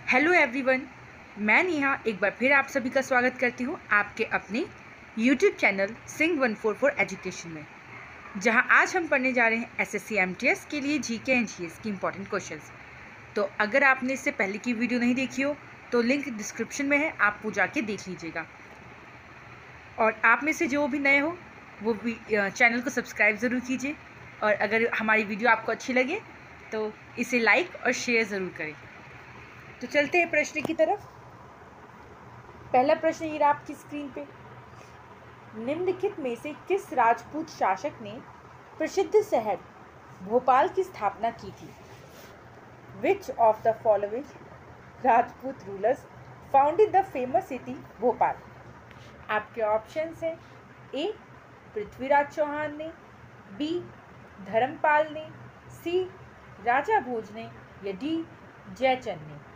Hello everyone, मैं नेहा एक बार फिर आप सभी का स्वागत करती हूँ आपके अपने यूट्यूब चैनल सिंह 144 एजुकेशन में, जहाँ आज हम पढ़ने जा रहे हैं एसएससी एमटीएस के लिए जीके एंड जीएस की इम्पॉर्टेंट क्वेश्चंस। तो अगर आपने इससे पहले की वीडियो नहीं देखी हो तो लिंक डिस्क्रिप्शन में है, आप वो जाके देख लीजिएगा। और आप में से जो भी नए हो वो भी चैनल को सब्सक्राइब ज़रूर कीजिए, और अगर हमारी वीडियो आपको अच्छी लगे तो इसे लाइक और शेयर ज़रूर करें। तो चलते हैं प्रश्न की तरफ। पहला प्रश्न ये रहा आपकी स्क्रीन पे। निम्नलिखित में से किस राजपूत शासक ने प्रसिद्ध शहर भोपाल की स्थापना की थी? Which of the following Rajput rulers founded the famous city Bhopal? आपके ऑप्शंस हैं ए पृथ्वीराज चौहान ने, बी धर्मपाल ने, सी राजा भोज ने या डी जयचंद ने।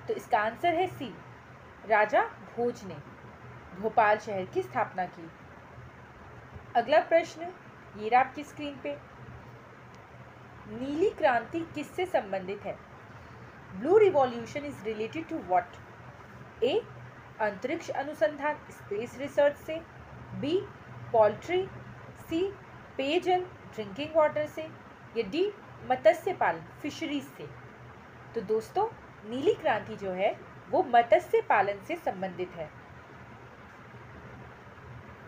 तो इसका आंसर है सी, राजा भोज ने भोपाल शहर की स्थापना की। अगला प्रश्न ये रहा आपकी स्क्रीन पे। नीली क्रांति किससे संबंधित है? Blue revolution is related to what? A अंतरिक्ष अनुसंधान स्पेस रिसर्च से, बी पोल्ट्री, सी पेयजल ड्रिंकिंग वाटर से या डी मत्स्य पालन फिशरीज से। तो दोस्तों नीली क्रांति जो है वो मत्स्य पालन से संबंधित है।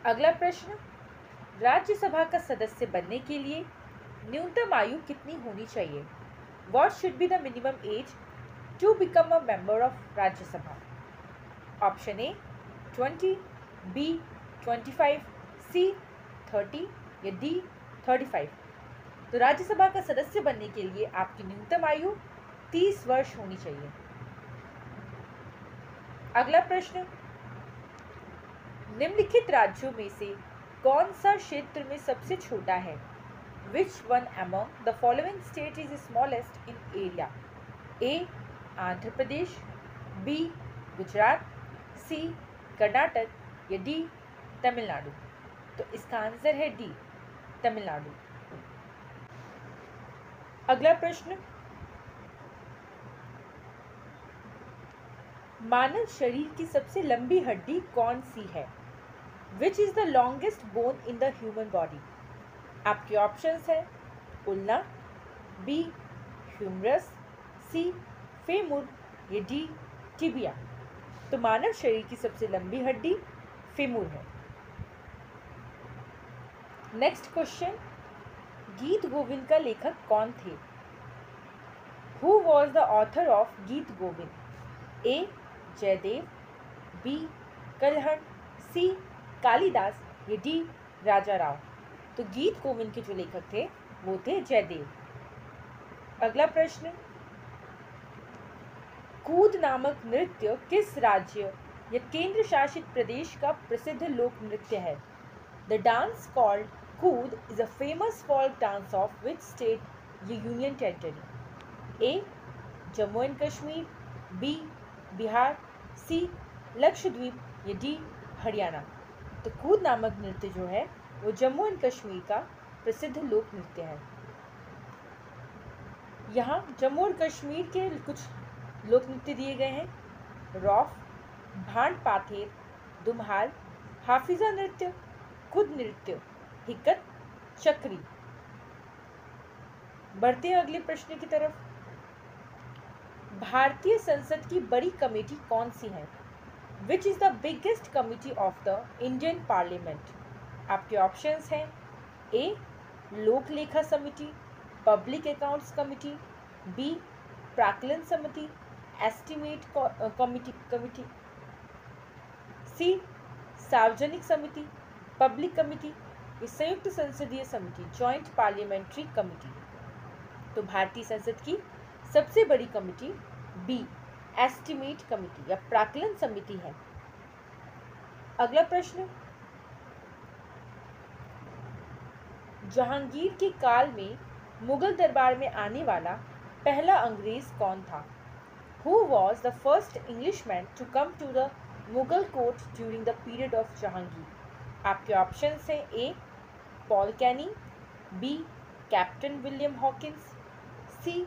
अगला प्रश्न, राज्यसभा का सदस्य बनने के लिए न्यूनतम आयु कितनी होनी चाहिए? What should be the minimum age to become a member of Rajya Sabha? Option A 20, B 25, C 30 या डी 35। तो राज्यसभा का सदस्य बनने के लिए आपकी न्यूनतम आयु 30 वर्ष होनी चाहिए। अगला प्रश्न, निम्नलिखित राज्यों में से कौन सा क्षेत्र में सबसे छोटा है? Which one among the following state is smallest in area? A Andhra Pradesh, B Gujarat, C Karnataka या डी तमिलनाडु। तो इसका आंसर है डी तमिलनाडु। अगला प्रश्न, मानव शरीर की सबसे लंबी हड्डी कौन सी है? Which is the longest bone in the human body? आपके ऑप्शंस हैं उल्ना, बी ह्यूमरस, सी फेमुर या डी टिबिया। तो मानव शरीर की सबसे लंबी हड्डी फेमुर है। नेक्स्ट क्वेश्चन, गीत गोविंद का लेखक कौन थे? Who was the author of गीत गोविंद? ए जयदेव, बी कलहण, सी कालिदास या डी राजा राव। तो गीत गोविंद के जो लेखक थे वो थे जयदेव। अगला प्रश्न, कूद नामक नृत्य किस राज्य या केंद्र शासित प्रदेश का प्रसिद्ध लोक नृत्य है? The dance called Kud is a famous folk dance of which state या union territory? A Jammu and Kashmir, B Bihar, C Lakshadweep या डी हरियाणा। तो कूद नामक नृत्य जो है वो जम्मू एंड कश्मीर का प्रसिद्ध लोक नृत्य है। यहाँ जम्मू और कश्मीर के कुछ लोक नृत्य दिए गए हैं। रौफ, भांड पाथेर, दुम्हाल, हाफिजा नृत्य, खुद नृत्य, हिक्कत, चक्री। बढ़ते हैं अगले प्रश्न की तरफ। भारतीय संसद की बड़ी कमेटी कौन सी है? Which is the biggest committee of the Indian parliament? आपके ऑप्शंस हैं ए लोक लेखा समिति, पब्लिक अकाउंट्स कमिटी, बी प्राक्कलन समिति, एस्टिमेट कमिटी, सी सार्वजनिक समिति, पब्लिक कमिटी या संयुक्त संसदीय समिति, जॉइंट पार्लियामेंट्री कमिटी। तो भारतीय संसद की सबसे बड़ी कमिटी बी एस्टिमेट कमिटी या प्राक्कलन समिति है। अगला प्रश्न, जहांगीर के काल में मुगल दरबार में आने वाला पहला अंग्रेज कौन था? Who was the first Englishman to come to the Mughal court during the period of Jahangir? आपके ऑप्शंस हैं A Paul Canning, B captain William Hawkins, C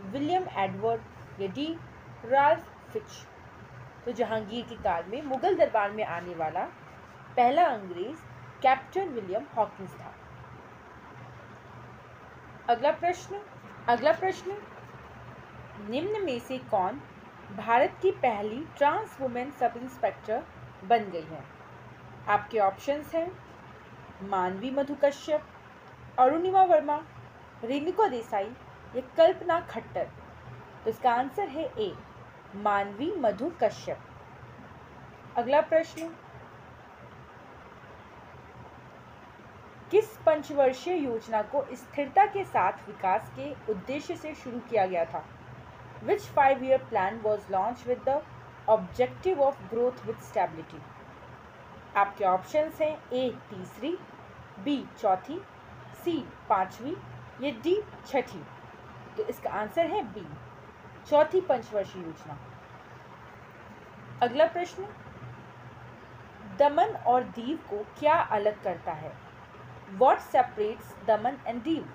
William Edward या डी राल्फ फिच। तो जहांगीर के काल में मुगल दरबार में आने वाला पहला अंग्रेज कैप्टन विलियम हॉकिंस था। अगला प्रश्न निम्न में से कौन भारत की पहली ट्रांस वुमेन सब इंस्पेक्टर बन गई है? आपके ऑप्शंस हैं मानवी मधु कश्यप, अरुणिमा वर्मा, रेणुका देसाई या कल्पना खट्टर। तो इसका आंसर है ए मानवी मधु कश्यप। अगला प्रश्न किस पंचवर्षीय योजना को स्थिरता के साथ विकास के उद्देश्य से शुरू किया गया था? Which 5-year plan was launched with the objective of growth with stability? आपके ऑप्शंस हैं ए तीसरी, बी चौथी, सी पांचवी या डी छठी। तो इसका आंसर है बी चौथी पंचवर्षीय योजना। अगला प्रश्न दमन और दीव को क्या अलग करता है? What separates Daman and Diu?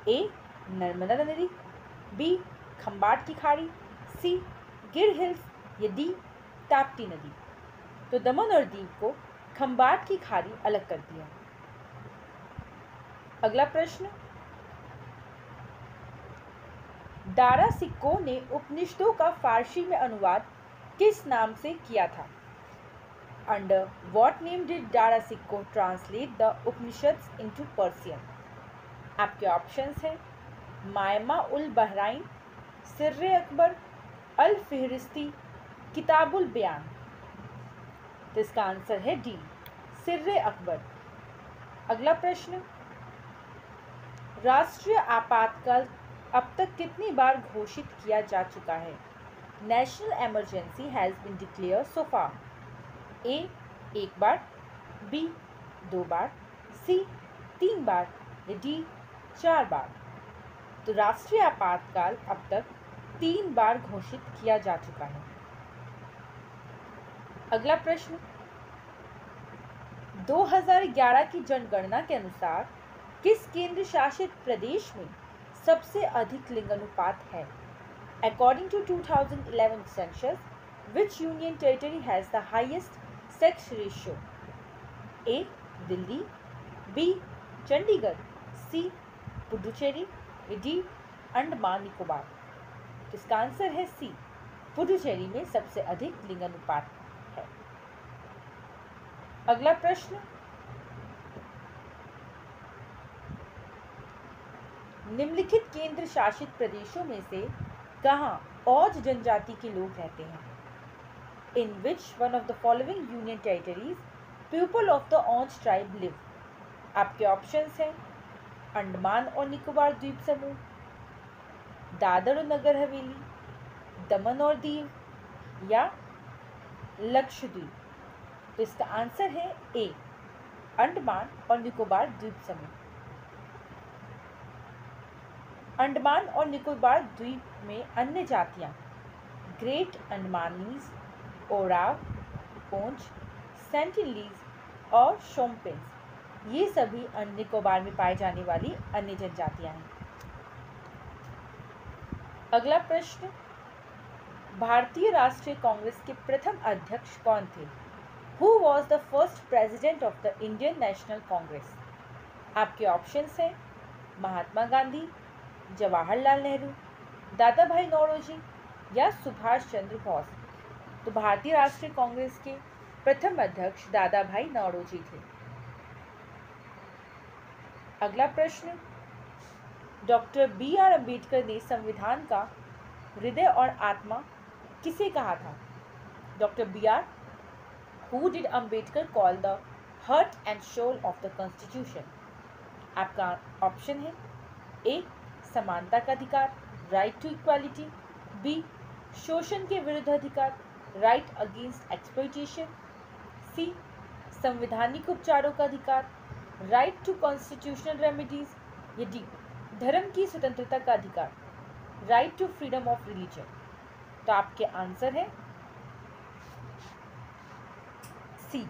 ए नर्मदा नदी, बी खंबाट की खाड़ी, सी गिर हिल्स या डी ताप्ती नदी। तो दमन और दीव को खंबाट की खाड़ी अलग करती है। अगला प्रश्न दारा सिक्को ने उपनिषदों का फारसी में अनुवाद किस नाम से किया था? Under what name did Dara सिक्को translate the Upanishads into Persian? आपके ऑप्शंस हैं मायमा उल बहराइन, सिर्रे अकबर, अल फिहरिस्ती, किताबुल बयान। तो इसका आंसर है डी सिर्रे अकबर। अगला प्रश्न राष्ट्रीय आपातकाल अब तक कितनी बार घोषित किया जा चुका है? National emergency has been declared so far. A एक बार, बी 2 बार, सी 3 बार या डी 4 बार। तो राष्ट्रीय आपातकाल अब तक 3 बार घोषित किया जा चुका है। अगला प्रश्न 2011 की जनगणना के अनुसार किस केंद्र शासित प्रदेश में सबसे अधिक लिंगानुपात है? According to 2011 census, which union territory has the highest sex ratio? A. Delhi, B. Chandigarh, C. Puducherry, D. Andaman Nicobar. तो इसका आंसर है C. पुडुचेरी में सबसे अधिक लिंगानुपात है। अगला प्रश्न निम्नलिखित केंद्र शासित प्रदेशों में से कहाँ औज जनजाति के लोग रहते हैं? In which one of the following union territories people of the Onge tribe live? आपके ऑप्शंस हैं अंडमान और निकोबार द्वीप समूह, दादर और नगर हवेली, दमन और दीव या लक्षद्वीप। तो इसका आंसर है ए अंडमान और निकोबार द्वीप समूह। अंडमान और निकोबार द्वीप में अन्य जातियां ग्रेट अंडमानीज, ओराव, पोंच, सेंटिनलीज और शोम्पेन्स ये सभी निकोबार में पाए जाने वाली अन्य जनजातियां हैं। अगला प्रश्न भारतीय राष्ट्रीय कांग्रेस के प्रथम अध्यक्ष कौन थे? Who was the first president of the Indian national Congress? आपके ऑप्शंस हैं महात्मा गांधी, जवाहरलाल नेहरू, दादा भाई नौरोजी या सुभाष चंद्र बोस। तो भारतीय राष्ट्रीय कांग्रेस के प्रथम अध्यक्ष दादा भाई नौरोजी थे। अगला प्रश्न डॉक्टर B.R. अम्बेडकर ने संविधान का हृदय और आत्मा किसे कहा था? Doctor B.R. Who did Ambedkar call the heart and soul of the Constitution? आपका ऑप्शन है ए समानता का अधिकार, राइट टू इक्वालिटी, बी शोषण के विरुद्ध अधिकार, राइट अगेंस्ट एक्सप्लॉइटेशन, सी संवैधानिक उपचारों का अधिकार, राइट टू कॉन्स्टिट्यूशनल रेमेडीज, या डी धर्म की स्वतंत्रता का अधिकार, right to freedom of religion. तो आपके आंसर है सी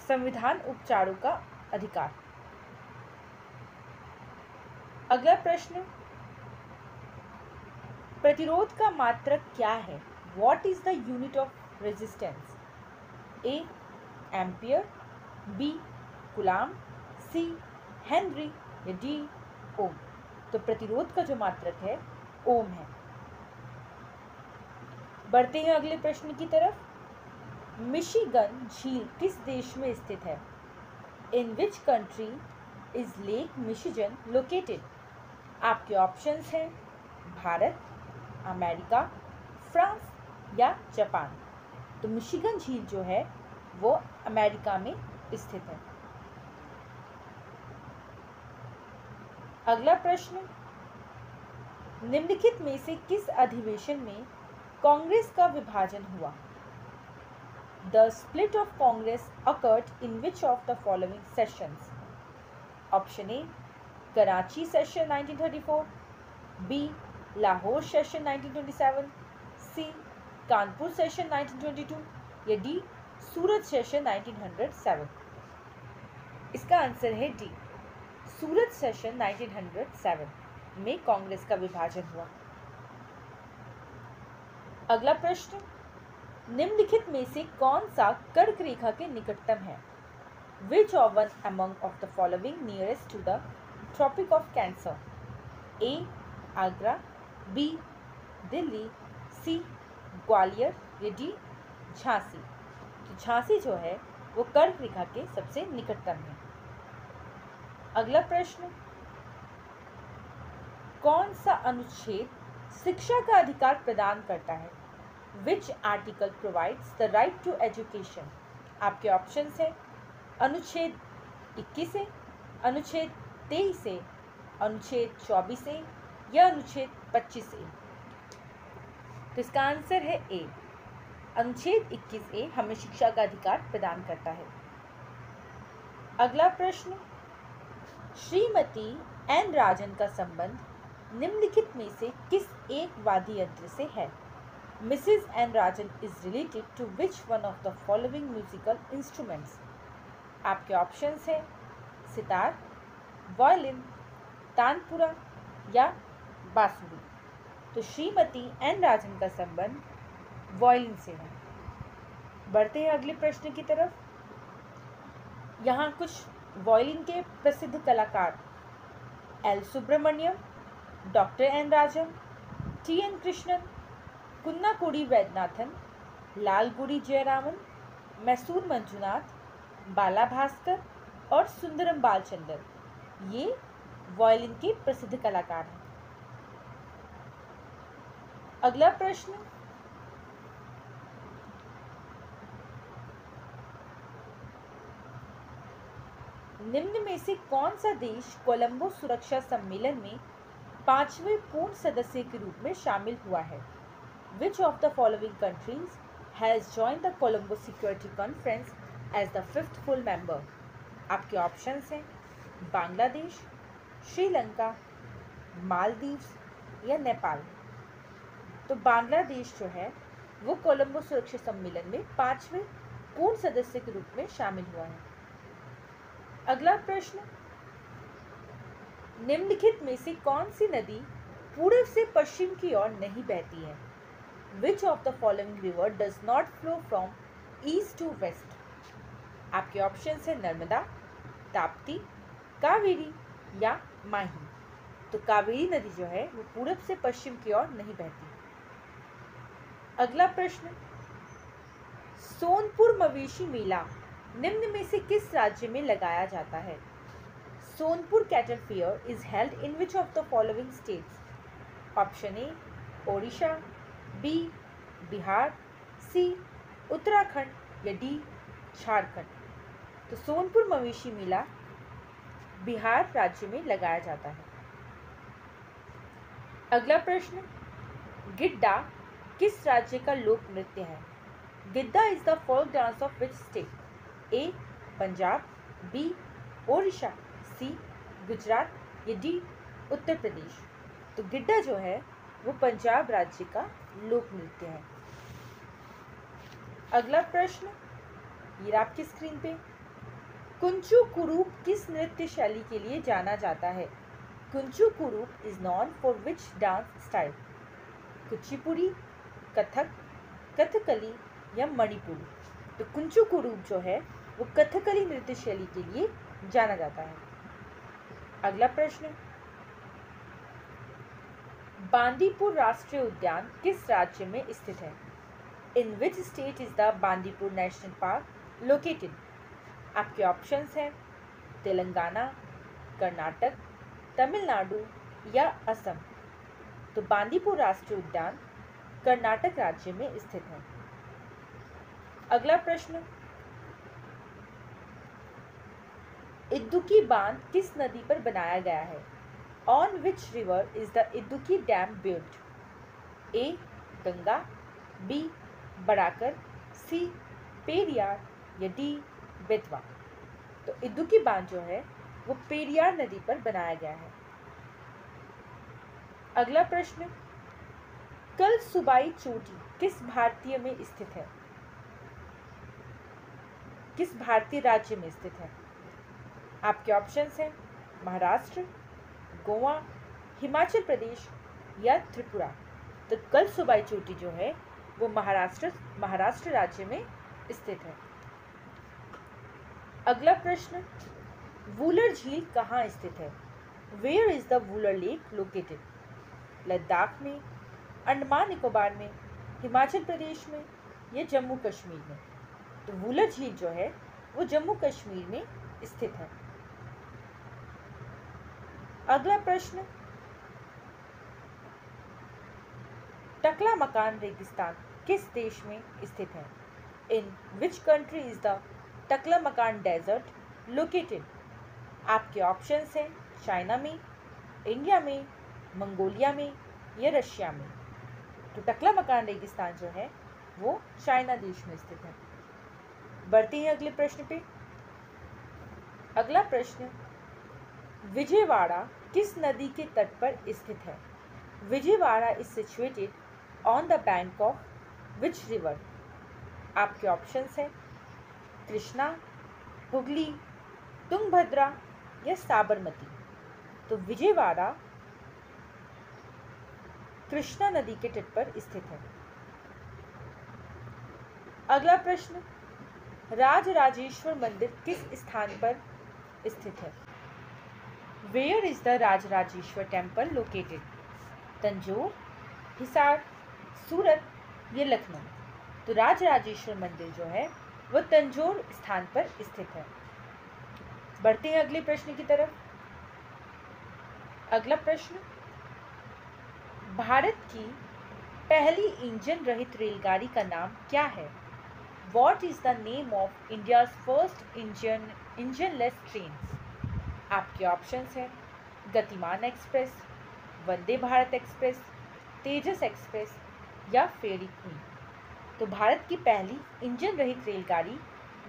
संविधान उपचारों का अधिकार। अगला प्रश्न प्रतिरोध का मात्रक क्या है? What is the unit of resistance? A. Ampere, B. Coulomb, C. Henry या D. ओम। तो प्रतिरोध का जो मात्रक है ओम है। बढ़ते हैं अगले प्रश्न की तरफ। मिशिगन झील किस देश में स्थित है? In which country is lake Michigan located? आपके ऑप्शंस हैं भारत, अमेरिका, फ्रांस या जापान। तो मिशिगन झील जो है वो अमेरिका में स्थित है। अगला प्रश्न, निम्नलिखित में से किस अधिवेशन में कांग्रेस का विभाजन हुआ? The split of Congress occurred in which of the following sessions? Option A, Karachi session 1934, B, Lahore session 1927, C, Kanpur session 1922 या D, सूरत सेशन 1907। इसका आंसर है D, सूरत सेशन 1907 में कांग्रेस का विभाजन हुआ। अगला प्रश्न, निम्नलिखित में से कौन सा कर्क रेखा के निकटतम है? Which of one among of the following nearest to the Tropic of Cancer? A, Agra, B, Delhi, C, Gwalior या D, झांसी। तो झांसी जो है वो कर्क रेखा के सबसे निकटतम है। अगला प्रश्न, कौन सा अनुच्छेद शिक्षा का अधिकार प्रदान करता है? Which article provides the right to education? आपके ऑप्शंस हैं अनुच्छेद 21 से, अनुच्छेद 23 से, अनुच्छेद 24 से या अनुच्छेद 25 से। तो इसका आंसर है ए, अनुच्छेद 21A हमें शिक्षा का अधिकार प्रदान करता है। अगला प्रश्न, श्रीमती एन राजन का संबंध निम्नलिखित में से किस एक वाद्य यंत्र से है? Mrs. N. Rajan is related to which one of the following musical instruments? आपके ऑप्शंस हैं सितार, वायलिन, तानपुरा या बांसुरी। तो श्रीमती एन राजन का संबंध वायलिन से है। बढ़ते हैं अगले प्रश्न की तरफ। यहाँ कुछ वायलिन के प्रसिद्ध कलाकार एल सुब्रमण्यम, डॉक्टर एन राजन, टी एन कृष्णन, कुन्नाकुडी वैद्यनाथन, लालगुडी जयरामन, मैसूर मंजुनाथ, बाला भास्कर और सुंदरम बालचंदर, ये वायलिन के प्रसिद्ध कलाकार हैं। अगला प्रश्न, निम्न में से कौन सा देश कोलंबो सुरक्षा सम्मेलन में 5वें पूर्ण सदस्य के रूप में शामिल हुआ है? Which of the following countries has joined the Colombo Security Conference as the 5th full member? आपके ऑप्शंस हैं बांग्लादेश, श्रीलंका, मालदीव्स या नेपाल। तो बांग्लादेश जो है वो कोलंबो सुरक्षा सम्मेलन में 5वें पूर्ण सदस्य के रूप में शामिल हुआ है। अगला प्रश्न, निम्नलिखित में से कौन सी नदी पूर्व से पश्चिम की ओर नहीं बहती है? Which of the following river does not flow from east to west? आपके ऑप्शंस हैं नर्मदा, ताप्ती, कावेरी या माही। तो कावेरी नदी जो है वो पूर्व से पश्चिम की ओर नहीं बहती। अगला प्रश्न, सोनपुर मवेशी मेला निम्न में से किस राज्य में लगाया जाता है? Sonpur cattle fair is held in which of the following states? Option A Odisha, B Bihar, C Uttarakhand या डी झारखंड। तो सोनपुर मवेशी मेला बिहार राज्य में लगाया जाता है। अगला प्रश्न, गिद्दा किस राज्य का लोक नृत्य है? Giddha is the folk dance of which state? A Punjab, B Odisha, C Gujarat या डी उत्तर प्रदेश। तो गिद्दा जो है वो पंजाब राज्य का लोक नृत्य है। अगला प्रश्न, ये आपकी स्क्रीन पे, कुंचू कुरूप किस नृत्य शैली के लिए जाना जाता है? कुंचू कुरूप is non for which dance style? Kuchipudi, Kathak, Kathakali या मणिपुरी। तो कुंचुकुरुप जो है वो कथकली नृत्य शैली के लिए जाना जाता है। अगला प्रश्न, बांदीपुर राष्ट्रीय उद्यान किस राज्य में स्थित है? In which state is the Bandipur national park located? आपके ऑप्शंस हैं तेलंगाना, कर्नाटक, तमिलनाडु या असम। तो बांदीपुर राष्ट्रीय उद्यान कर्नाटक राज्य में स्थित है। अगला प्रश्न, इदुक्की बांध किस नदी पर बनाया गया है? On which river is the Idukki dam built? A Ganga, B Barakar, C Periyar या डी बेतवा। तो इदुक्की बांध जो है वो पेरियार नदी पर बनाया गया है। अगला प्रश्न, कल सुबाई चोटी किस भारतीय में स्थित है? किस भारतीय राज्य में स्थित है? आपके ऑप्शंस हैं महाराष्ट्र, गोवा, हिमाचल प्रदेश या त्रिपुरा। तो कल सुबाई चोटी जो है वो महाराष्ट्र राज्य में स्थित है। अगला प्रश्न, वूलर झील कहाँ स्थित है? Where is the Wular lake located? Ladakh में, अंडमान निकोबार में, हिमाचल प्रदेश में या जम्मू कश्मीर में? तो वूलर झील जो है वो जम्मू कश्मीर में स्थित है। अगला प्रश्न, टकला मकान रेगिस्तान किस देश में स्थित है? In which country is the टकला मकान डेजर्ट लोकेटेड? आपके ऑप्शंस हैं चाइना में, इंडिया में, मंगोलिया में या रशिया में। तो टकला मकान रेगिस्तान जो है वो चाइना देश में स्थित है। बढ़ते हैं अगले प्रश्न पे। अगला प्रश्न, विजयवाड़ा किस नदी के तट पर स्थित है? Vijayawada is situated on the bank of which river? आपके ऑप्शंस हैं कृष्णा, हुगली, तुंगभद्रा या साबरमती। तो विजयवाड़ा कृष्णा नदी के तट पर स्थित है। अगला प्रश्न, राजराजेश्वर मंदिर किस स्थान पर स्थित है? Where is the Rajarajeshwara temple located? Tanjore, Hisar, Surat या लखनऊ? तो राजराजेश्वर मंदिर जो है वो तंजौर स्थान पर स्थित है। बढ़ते हैं अगले प्रश्न की तरफ। अगला प्रश्न, भारत की पहली इंजन रहित रेलगाड़ी का नाम क्या है? What is the name of India's first engineless train? आपके ऑप्शंस हैं गतिमान एक्सप्रेस, वंदे भारत एक्सप्रेस, तेजस एक्सप्रेस या फेरी क्वीन। तो भारत की पहली इंजन रहित रेलगाड़ी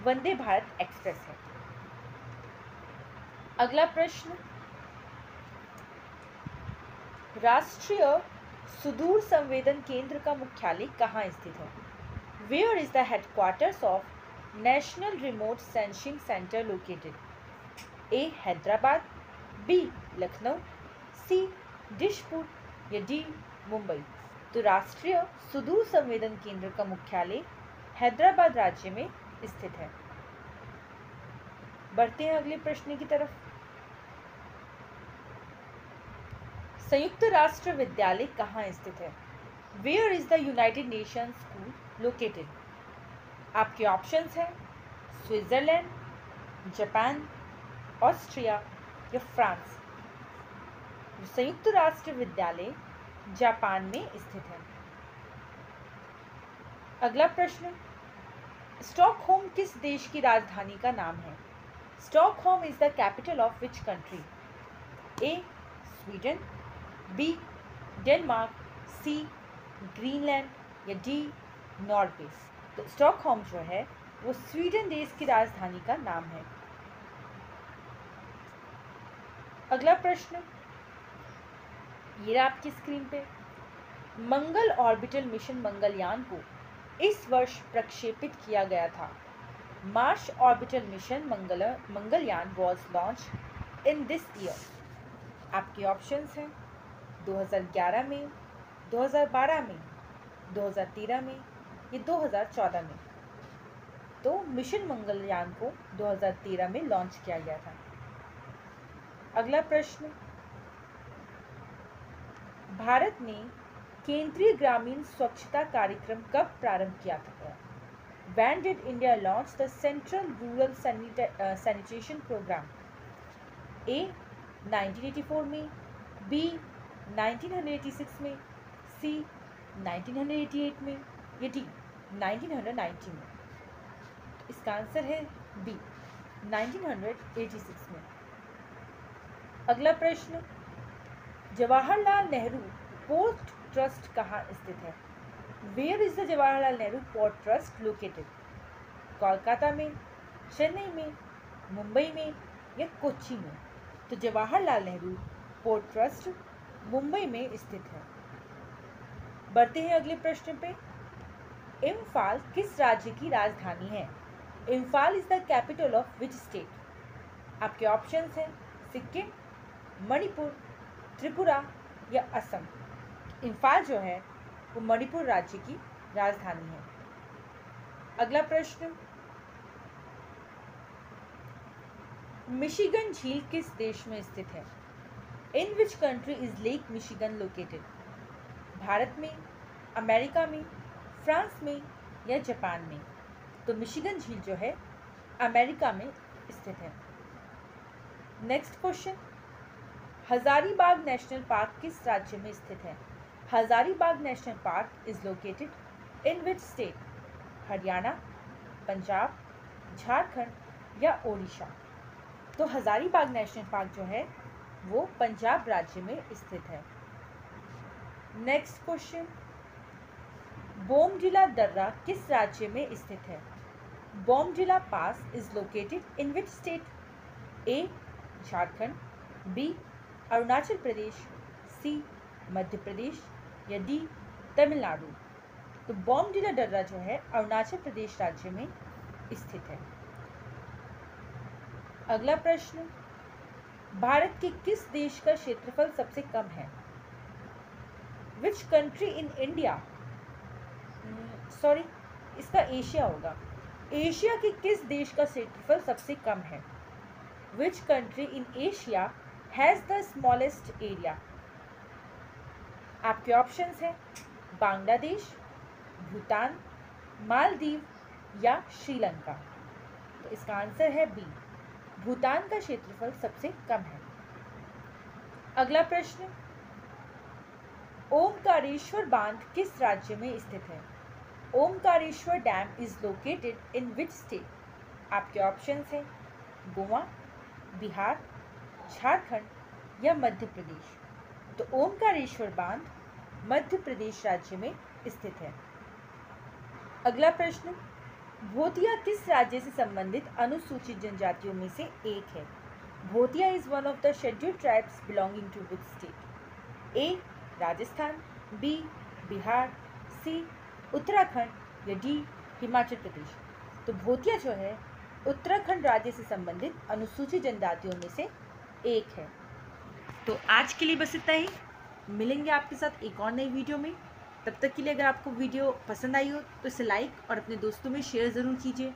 वंदे भारत एक्सप्रेस है। अगला प्रश्न, राष्ट्रीय सुदूर संवेदन केंद्र का मुख्यालय कहाँ स्थित है? Where is the headquarters of National Remote Sensing Center located? A. Hyderabad, B. Lucknow, C. Dispur या D. मुंबई। तो राष्ट्रीय सुदूर संवेदन केंद्र का मुख्यालय हैदराबाद राज्य में स्थित है। बढ़ते हैं अगले प्रश्न की तरफ। संयुक्त राष्ट्र विद्यालय कहाँ स्थित है? Where is the United Nations School located? आपके ऑप्शंस हैं स्विट्जरलैंड, जापान, ऑस्ट्रिया या फ्रांस। संयुक्त राष्ट्र विद्यालय जापान में स्थित है। अगला प्रश्न, स्टॉकहोम किस देश की राजधानी का नाम है? Stockholm is the capital of which country? A. Sweden, B. Denmark, C. Greenland या डी. नॉर्वे। तो स्टॉकहोम जो है वो स्वीडन देश की राजधानी का नाम है। अगला प्रश्न, ये रहा आपकी स्क्रीन पे। मंगल ऑर्बिटल मिशन मंगलयान को इस वर्ष प्रक्षेपित किया गया था। Mars orbital mission Mangalyaan was launch in this year. आपके ऑप्शंस हैं 2011 में, 2012 में, 2013 में या 2014 में? तो मिशन मंगलयान को 2013 में लॉन्च किया गया था। अगला प्रश्न, भारत ने केंद्रीय ग्रामीण स्वच्छता कार्यक्रम कब प्रारंभ किया था? When did India launch the Central Rural Sanitation Program? A. 1984 में, B. 1986 में, C. 1988 में या D. 1990 में? इसका आंसर है B. 1986 में। अगला प्रश्न, जवाहरलाल नेहरू पोर्ट ट्रस्ट कहाँ स्थित है? Where is the Jawaharlal Nehru port trust located? Kolkata में, चेन्नई में, मुंबई में या कोच्चि में? तो जवाहरलाल नेहरू पोर्ट ट्रस्ट मुंबई में स्थित है। बढ़ते हैं अगले प्रश्न पे। इम्फाल किस राज्य की राजधानी है? Imphal is the capital of which state? आपके ऑप्शंस हैं सिक्किम, मणिपुर, त्रिपुरा या असम। इम्फाल जो है वो मणिपुर राज्य की राजधानी है। अगला प्रश्न, मिशिगन झील किस देश में स्थित है? In which country is lake Michigan located? Bharat में, अमेरिका में, फ्रांस में या जापान में? तो मिशिगन झील जो है अमेरिका में स्थित है। Next question, Hazaribagh national park किस राज्य में स्थित है? Hazaribagh national park is located in which state? Haryana, Punjab, Jharkhand या ओडिशा? तो हजारीबाग नेशनल पार्क जो है वो पंजाब राज्य में स्थित है। नेक्स्ट क्वेश्चन, बोमडिला दर्रा किस राज्य में स्थित है? Bomdila pass is located in which state? A. Jharkhand, B. Arunachal Pradesh, C. Madhya Pradesh या डी. तमिलनाडु? तो बोमडिला दर्रा जो है अरुणाचल प्रदेश राज्य में स्थित है। अगला प्रश्न, भारत के किस देश का क्षेत्रफल सबसे कम है? Which country in India, sorry इसका एशिया होगा। एशिया के किस देश का क्षेत्रफल सबसे कम है? Which country in Asia has the smallest area? आपके ऑप्शंस हैं बांग्लादेश, भूटान, मालदीव या श्रीलंका। तो इसका आंसर है बी, भूटान का क्षेत्रफल सबसे कम है। अगला प्रश्न, ओमकारेश्वर बांध किस राज्य में स्थित है? Omkareshwar dam is located in which state? आपके ऑप्शंस हैं गोवा, बिहार, झारखंड या मध्य प्रदेश। तो ओमकारेश्वर बांध मध्य प्रदेश राज्य में स्थित है। अगला प्रश्न, भोतिया किस राज्य से संबंधित अनुसूचित जनजातियों में से एक है? Bhotia is one of the scheduled tribes belonging to which state? A. Rajasthan, B. Bihar, C. Uttarakhand या डी. हिमाचल प्रदेश? तो भोतिया जो है उत्तराखंड राज्य से संबंधित अनुसूचित जनजातियों में से एक है। तो आज के लिए बस इतना ही। मिलेंगे आपके साथ एक और नई वीडियो में। तब तक के लिए अगर आपको वीडियो पसंद आई हो तो इसे लाइक और अपने दोस्तों में शेयर ज़रूर कीजिए।